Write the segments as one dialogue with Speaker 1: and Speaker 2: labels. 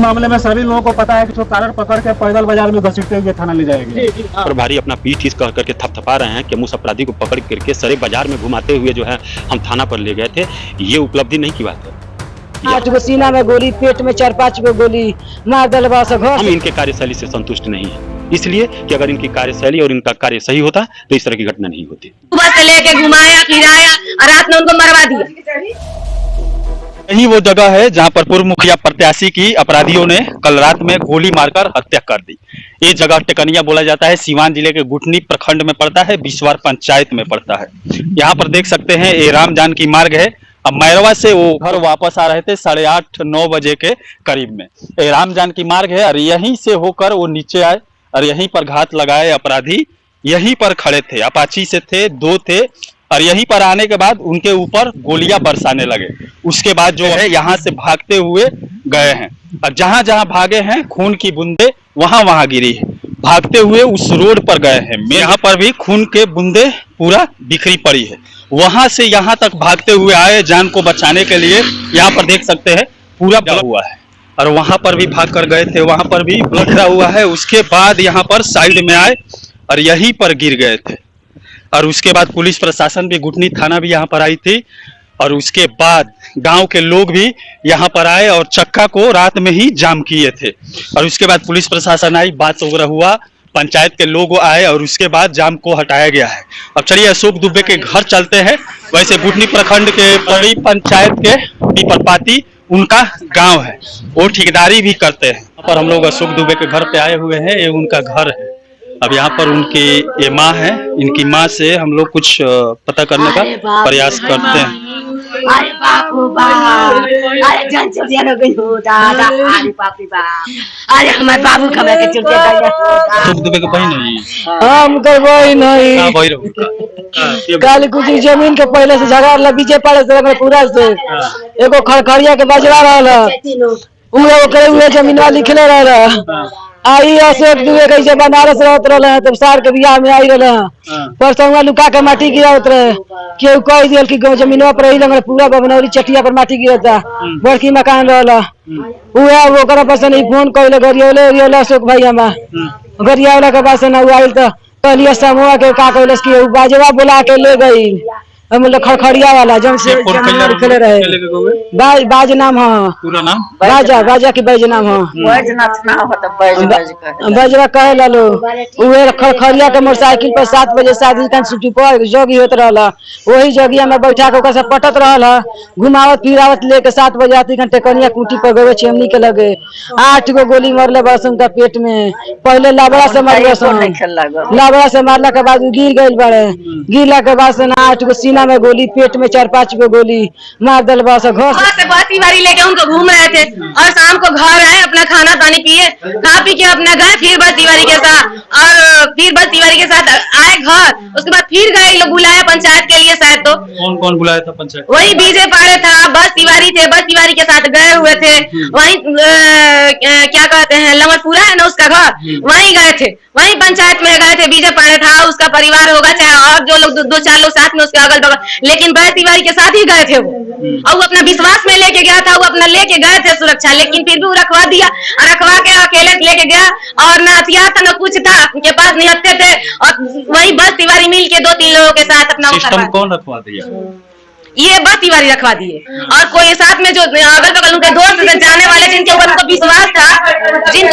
Speaker 1: मामले में सभी लोगों को पता है कि जो कारण पकड़ के पैदल बाजार में घसीटते हुए थाना ले जाएंगे।
Speaker 2: प्रभारी अपना पीठ इस कह करके थपथपा रहे हैं कि हम उस अपराधी को पकड़ करके सरे बाजार में घुमाते हुए जो है हम थाना पर ले गए थे। ये उपलब्धि नहीं की बात है।
Speaker 3: 8 गो सीना में गोली, पेट में 4-5 गो गोली मार दलवा से घर।
Speaker 2: हम इनके कार्यशैली से संतुष्ट नहीं है, इसलिए कि अगर इनकी कार्यशैली और इनका कार्य सही होता तो इस तरह की घटना नहीं होती।
Speaker 4: सुबह से लेके घुमाया फिराया और रात में उनको मरवा दिया।
Speaker 5: यही वो जगह है जहां पर पूर्व मुखिया प्रत्याशी की अपराधियों ने कल रात में गोली मारकर हत्या कर दी। ये जगह टेकनिया बोला जाता है, सीवान जिले के गुठनी प्रखंड में पड़ता है, बिस्वार पंचायत में पड़ता है। यहाँ पर देख सकते हैं ये राम जानकी मार्ग है। अब मैरवा से वो घर वापस आ रहे थे 8:30-9 बजे के करीब में। ये राम जानकी मार्ग है और यहीं से होकर वो नीचे आए और यहीं पर घात लगाए। अपराधी यहीं पर खड़े थे, अपाची से थे, 2 थे और यहीं पर आने के बाद उनके ऊपर गोलियां बरसाने लगे। उसके बाद जो है यहाँ से भागते हुए गए हैं और जहां जहां भागे हैं खून की बूंदे वहां वहां गिरी है। भागते हुए उस रोड पर गए हैं, यहाँ पर भी खून के बूंदे पूरा बिखरी पड़ी है। वहां से यहाँ तक भागते हुए आए जान को बचाने के लिए। यहाँ पर देख सकते हैं पूरा ब्लड हुआ है और वहां पर भी भाग कर गए थे, वहां पर भी ब्लड हुआ है। उसके बाद यहाँ पर साइड में आए और यहीं पर गिर गए थे और उसके बाद पुलिस प्रशासन भी, गुठनी थाना भी यहाँ पर आई थी और उसके बाद गांव के लोग भी यहाँ पर आए और चक्का को रात में ही जाम किए थे और उसके बाद पुलिस प्रशासन आई, बात वगैरह हुआ, पंचायत के लोग आए और उसके बाद जाम को हटाया गया है। अब चलिए अशोक दुबे के घर चलते हैं। वैसे गुठनी प्रखंड के बड़ी पंचायत के पीपरपाती उनका गाँव है, वो ठेकेदारी भी करते हैं। यहाँ पर हम लोग अशोक दुबे के घर पे आए हुए हैं, ये उनका घर है। अब यहाँ पर उनकी ये माँ है, इनकी माँ से हम लोग कुछ पता करने का प्रयास करते हैं।
Speaker 4: अरे बापू बाप, अरे जान से ज्यादा गई हो दादा, अरे बाप रे बाप, अरे हमारे बाबू कमा के चलते गए।
Speaker 5: अशोक दुबे के बहन नहीं,
Speaker 3: हम करबई नहीं।
Speaker 5: हां भाई रहो
Speaker 3: काली कुछ जमीन के पहले से झगड़ा ला बीचे पड़े से पूरा से एगो खड़खड़िया के बजरा रहला, उहे ओकरे उहे जमीनवा लिखले रहला। आई अशोक दुबे कैसे बनारस रहत रहले हैं, तब सार के बियाह में आई रहले हैं। परसों लुका के माटी गिरावत रहे, केहू कह दियल कि जमीनवा पर रही लंगड़े पूरा बबनौरी चटिया पर माटी गिरता, बड़की मकान रहला। उहे ओकरा पर से नहीं फोन कइले, गरियोले अशोक भाई हमा गरियावला के बाद से ना आइल तो कहलिए समूह के का कइलस कि बाजवा बुला के ले गई। हम लोग खड़खड़िया वाला जम से खेले रहे। बाज नाम है,
Speaker 5: पूरा नाम
Speaker 3: बाजा की बाज नाम है, बाजवा कहे लो। उहे खड़खड़िया के मोटरसाइकिल पर 7 बजे शादी का छुट्टी पर जोगी होत रहला, वही जोगिया में बैठा के ओकरा से पटत रहला, घुमावत फिरावत लेके 7 बजे आती घंटे कनिया कुटी पर गए चेमनी के लगे। 8 गो गोली मारले बस उनका पेट में। पहले लाबड़ा से मारले, लाबड़ा से मारला के बाद गिर गइल बड़े, गिरला के बाद से 8 गो सीना में गोली, पेट में 4-5 गो गोली मार दलवा से घर
Speaker 4: से बाती बारी लेके उनको घूम रहे थे और शाम को घर आए, अपना खाना पानी पिए, खा पी के अपना गए फिर बस तिवारी के साथ, और फिर बस तिवारी के साथ आए घर। उसके बाद फिर गए, लोग बुलाया पंचायत के लिए शायद, तो
Speaker 5: कौन बुलाया था पंचायत?
Speaker 4: वही बीजे पाड़े था, बस तिवारी थे, बस तिवारी के साथ गए हुए थे। वही क्या कहते हैं लमरपुरा है ना उसका घर, वहीं गए थे, वहीं पंचायत में गए थे। बीजे पाड़े था, उसका परिवार होगा चाहे और जो लोग 2-4 लोग साथ में उसके अगल बगल, लेकिन बस तिवारी के साथ ही गए थे वो। और वो अपना विश्वास में लेके गया था, वो अपना लेके गए थे सुरक्षा, लेकिन फिर भी वो रखवा दिया और रखवा के अकेले लेके गया और ना हथियार था ना कुछ था, उनके पास निहत्थे थे। और वही बस तिवारी मिल के 2-3 लोगों के साथ अपना
Speaker 5: सिस्टम कौन रखवा दिया?
Speaker 4: ये बस तिवारी रखवा दिए। और कोई साथ में जो अगल बगल उनके दोस्त से जाने वाले जिनके ऊपर उनको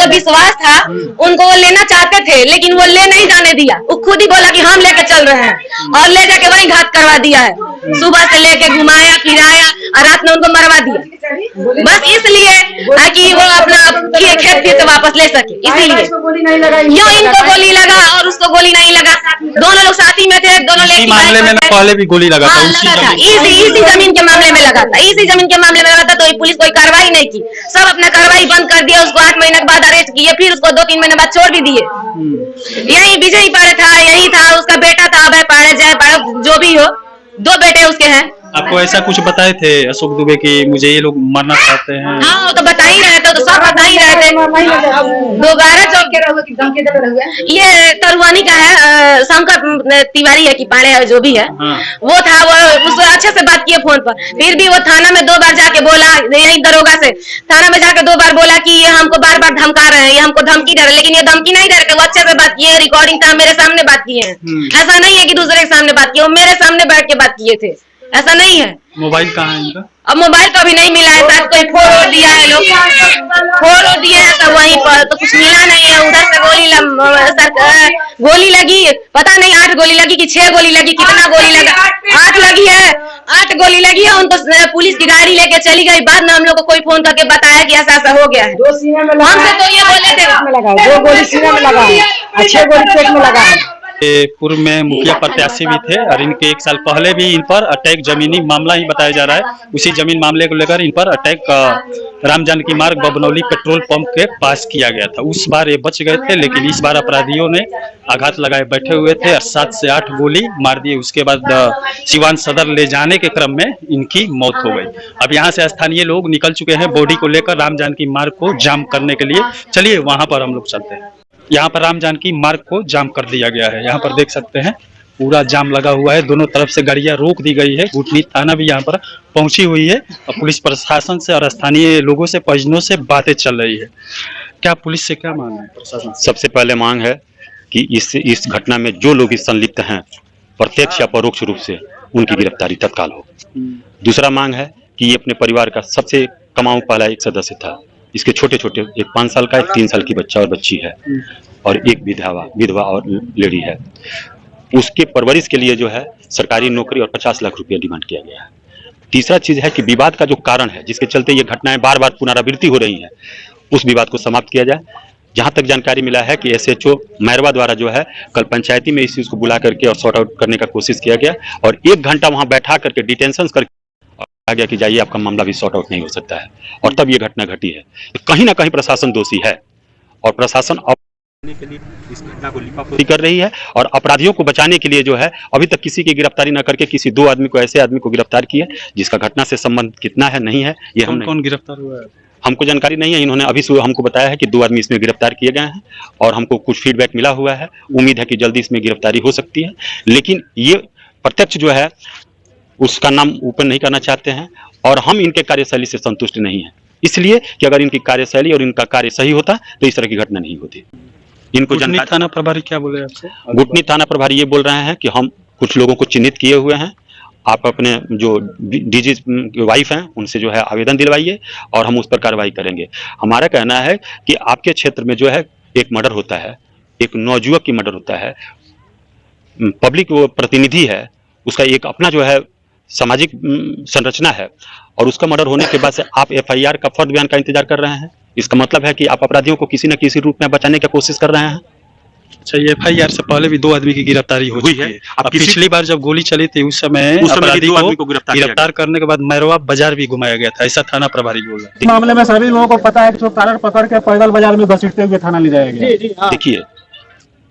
Speaker 4: विश्वास था उनको वो लेना चाहते थे, लेकिन वो ले नहीं जाने दिया। वो खुद ही बोला कि हम लेके चल रहे हैं और ले जाके वही घात करवा दिया है। सुबह से लेके घुमाया फिराया और रात में उनको मरवा दिया, बस इसलिए कि वो अपना खेत से वापस ले सके। इसीलिए यो इनको गोली लगा और उसको गोली नहीं लगा, दोनों लोग साथी में थे, दोनों
Speaker 5: मामले में पहले भी गोली लगा था,
Speaker 4: इसी जमीन के मामले में लगा था, इसी जमीन के मामले में लगा था। तो पुलिस कोई कार्रवाई नहीं की, सब अपना कार्रवाई बंद कर दिया। उसको 8 महीने के बाद अरेस्ट किए, फिर उसको 2-3 महीने बाद छोड़ भी दिए। यही विजय पाड़े था, यही था उसका बेटा था अभय पाड़े, जय पाड़े, जो भी हो, 2 बेटे उसके हैं।
Speaker 5: आपको ऐसा कुछ बताए थे अशोक दुबे की मुझे ये लोग मरना चाहते हैं?
Speaker 4: हाँ वो तो बता ही रहे थे, तो सब बता ही रहे थे दोबारा ये तरुआनी का है, शंकर तिवारी है कि पाड़े है जो भी है, वो था। वो उससे अच्छे से बात किए फोन पर, फिर भी वो थाना में 2 बार जाके बोला, यही दरोगा से थाना में जाके 2 बार बोला कि ये हमको बार बार धमका रहे हैं, ये हमको धमकी दे रहे हैं, लेकिन ये धमकी नहीं दे रहे, वो अच्छे से बात किए, रिकॉर्डिंग था, मेरे सामने बात किए हैं। ऐसा नहीं है कि दूसरे के सामने बात किए, वो मेरे सामने बैठ के बात किए थे, ऐसा नहीं है।
Speaker 5: मोबाइल कहाँ है इनका?
Speaker 4: अब मोबाइल तो अभी नहीं मिला है, शायद कोई फोड़ दिया है, लोग फोड़ दिए हैं सब वहीं पर, तो कुछ मिला नहीं है। उधर से गोली लगी, पता नहीं 8 गोली लगी कि 6 गोली लगी, कितना गोली लगा, 8 लगी है, 8 गोली लगी है। उनको पुलिस की गाड़ी लेके चली गई, बाद में हम लोग को कोई फोन करके बताया कि ऐसा ऐसा हो गया है। हमसे तो ये बोले थे
Speaker 3: 2 गोली सीने में लगा है, 6 गोली पेट में लगा है।
Speaker 5: पूर्व में मुखिया प्रत्याशी भी थे और इनके 1 साल पहले भी इन पर अटैक, जमीनी मामला ही बताया जा रहा है। उसी जमीन मामले को लेकर इन पर अटैक राम जानकी मार्ग बबनौली पेट्रोल पंप के पास किया गया था। उस बार ये बच गए थे, लेकिन इस बार अपराधियों ने आघात लगाए बैठे हुए थे और 7 से 8 गोली मार दिए। उसके बाद सिवान सदर ले जाने के क्रम में इनकी मौत हो गई। अब यहाँ से स्थानीय लोग निकल चुके हैं बॉडी को लेकर राम जानकी मार्ग को जाम करने के लिए। चलिए वहां पर हम लोग चलते हैं। यहाँ पर राम जानकी मार्ग को जाम कर दिया गया है। यहाँ पर देख सकते हैं पूरा जाम लगा हुआ है, दोनों तरफ से गाड़ियां रोक दी गई है। गुटनी थाना भी यहाँ पर पहुंची हुई है और पुलिस प्रशासन से और स्थानीय लोगों से, परिजनों से बातें चल रही है। क्या पुलिस से क्या मांग है प्रशासन?
Speaker 2: सबसे पहले मांग है कि इस घटना में जो लोग संलिप्त हैं प्रत्यक्ष या परोक्ष रूप से, उनकी गिरफ्तारी तत्काल हो। दूसरा मांग है कि ये अपने परिवार का सबसे कमाऊ पहला एक सदस्य था। इसके छोटे छोटे, एक 5 साल का, एक 3 साल की बच्चा और बच्ची है, और एक विधवा और लेडी है। उसके परवरिश के लिए जो है सरकारी नौकरी और 50 लाख रुपया डिमांड किया गया है। तीसरा चीज है कि विवाद का जो कारण है, जिसके चलते ये घटनाएं बार बार पुनरावृत्ति हो रही हैं, उस विवाद को समाप्त किया जाए। जहां तक जानकारी मिला है कि SHO मैरवा द्वारा जो है कल पंचायती में इस चीज को बुला करके और सॉर्ट आउट करने का कोशिश किया गया, और 1 घंटा वहां बैठा करके डिटेंशन करके आ गया कि जाइए आपका मामला भी सॉर्ट आउट नहीं हो सकता है, और तब ये घटना घटी है। कहीं ना कहीं प्रशासन दोषी है, और प्रशासन के लिए इस घटना को लिपापोती कर रही है, और अपराधियों को बचाने के लिए जो है अभी तक किसी की गिरफ्तारी न करके किसी 2 आदमी को, ऐसे आदमी को गिरफ्तार किया, जिसका घटना से संबंध कितना है नहीं है ये हम
Speaker 5: कौन गिरफ्तार हुआ है
Speaker 2: हमको जानकारी नहीं है। इन्होंने अभी हमको बताया है कि 2 आदमी इसमें गिरफ्तार किए गए हैं, और हमको कुछ फीडबैक मिला हुआ है। उम्मीद है कि जल्दी इसमें गिरफ्तारी हो सकती है, लेकिन ये प्रत्यक्ष जो है उसका नाम ऊपर नहीं करना चाहते हैं, और हम इनके कार्यशैली से संतुष्ट नहीं है, इसलिए कि अगर इनकी कार्यशैली और इनका कार्य सही होता तो इस तरह की घटना नहीं होती। इनको
Speaker 5: गुटनी थाना प्रभारी क्या बोले आपसे?
Speaker 2: गुटनी थाना प्रभारी ये बोल रहे हैं कि हम कुछ लोगों को चिन्हित किए हुए हैं, आप अपने जो डीजी वाइफ हैं उनसे जो है आवेदन दिलवाइए और हम उस पर कार्रवाई करेंगे। हमारा कहना है कि आपके क्षेत्र में जो है एक मर्डर होता है, एक नौजुवक की मर्डर होता है, पब्लिक वो प्रतिनिधि है, उसका एक अपना जो है सामाजिक संरचना है, और उसका मर्डर होने के बाद से आप FIR का फर्द बयान का इंतजार कर रहे हैं। इसका मतलब है कि आप अपराधियों को किसी न किसी रूप में बचाने की कोशिश कर रहे हैं।
Speaker 5: अच्छा, ये FIR से पहले भी 2 आदमी की गिरफ्तारी हुई है। अब पिछली बार जब गोली चली थी उस समय अपराधी को गिरफ्तार करने के बाद मैरवा बाजार भी घुमाया गया था, ऐसा थाना प्रभारी बोल रहा है।
Speaker 1: इस मामले में सभी लोगों को पता है कि जो तार पकड़ के पैदल बाजार में घसीटते हुए थाना ले जाया गया।
Speaker 2: देखिए,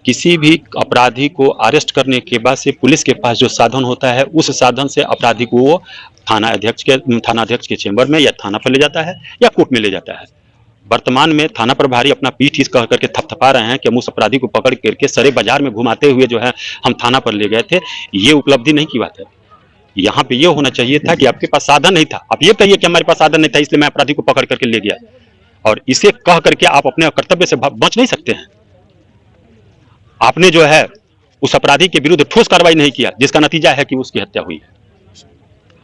Speaker 2: किसी भी अपराधी को अरेस्ट करने के बाद से पुलिस के पास जो साधन होता है, उस साधन से अपराधी को वो थाना अध्यक्ष के चेंबर में या थाना पर ले जाता है या कोर्ट में ले जाता है। वर्तमान में थाना प्रभारी अपना पीठ इस कह करके थपथपा रहे हैं कि हम उस अपराधी को पकड़ करके सरे बाजार में घुमाते हुए जो है हम थाना पर ले गए थे। ये उपलब्धि नहीं की बात है। यहाँ पे ये होना चाहिए था कि आपके पास साधन नहीं था, आप ये कहिए कि हमारे पास साधन नहीं था इसलिए मैं अपराधी को पकड़ करके ले गया, और इसे कह करके आप अपने कर्तव्य से बच नहीं सकते हैं। आपने जो है उस अपराधी के विरुद्ध ठोस कार्रवाई नहीं किया, जिसका नतीजा है कि उसकी हत्या हुई है।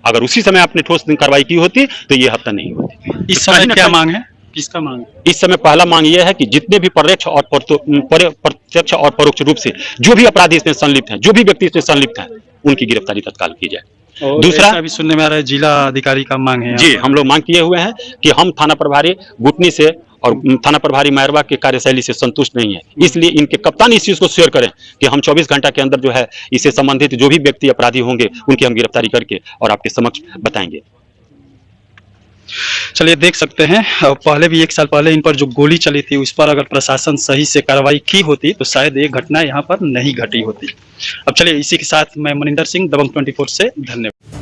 Speaker 2: अगर उसी समय आपने ठोस कार्रवाई की होती तो ये हत्या नहीं होती।
Speaker 5: इस समय क्या मांग है, किसका मांग है?
Speaker 2: इस समय पहला मांग ये है कि जितने भी प्रत्यक्ष और परोक्ष रूप से जो भी अपराधी इसमें संलिप्त हैं, जो भी व्यक्ति इसमें संलिप्त हैं, उनकी गिरफ्तारी तत्काल की जाए। दूसरा
Speaker 5: भी सुनने में आ रहा है जिला अधिकारी का मांग है।
Speaker 2: जी, हम लोग मांग किए हुए हैं कि हम थाना प्रभारी गुटनी से और थाना प्रभारी मैरवा के कार्यशैली से संतुष्ट नहीं है, इसलिए इनके कप्तान इस चीज को शेयर करें कि हम 24 घंटा के अंदर जो है इससे संबंधित जो भी व्यक्ति अपराधी होंगे उनकी हम गिरफ्तारी करके और आपके समक्ष बताएंगे।
Speaker 5: चलिए देख सकते हैं, पहले भी 1 साल पहले इन पर जो गोली चली थी उस पर अगर प्रशासन सही से कार्रवाई की होती तो शायद ये घटना यहाँ पर नहीं घटी होती। अब चलिए इसी के साथ मैं मनिंदर सिंह, दबंग 24 से, धन्यवाद।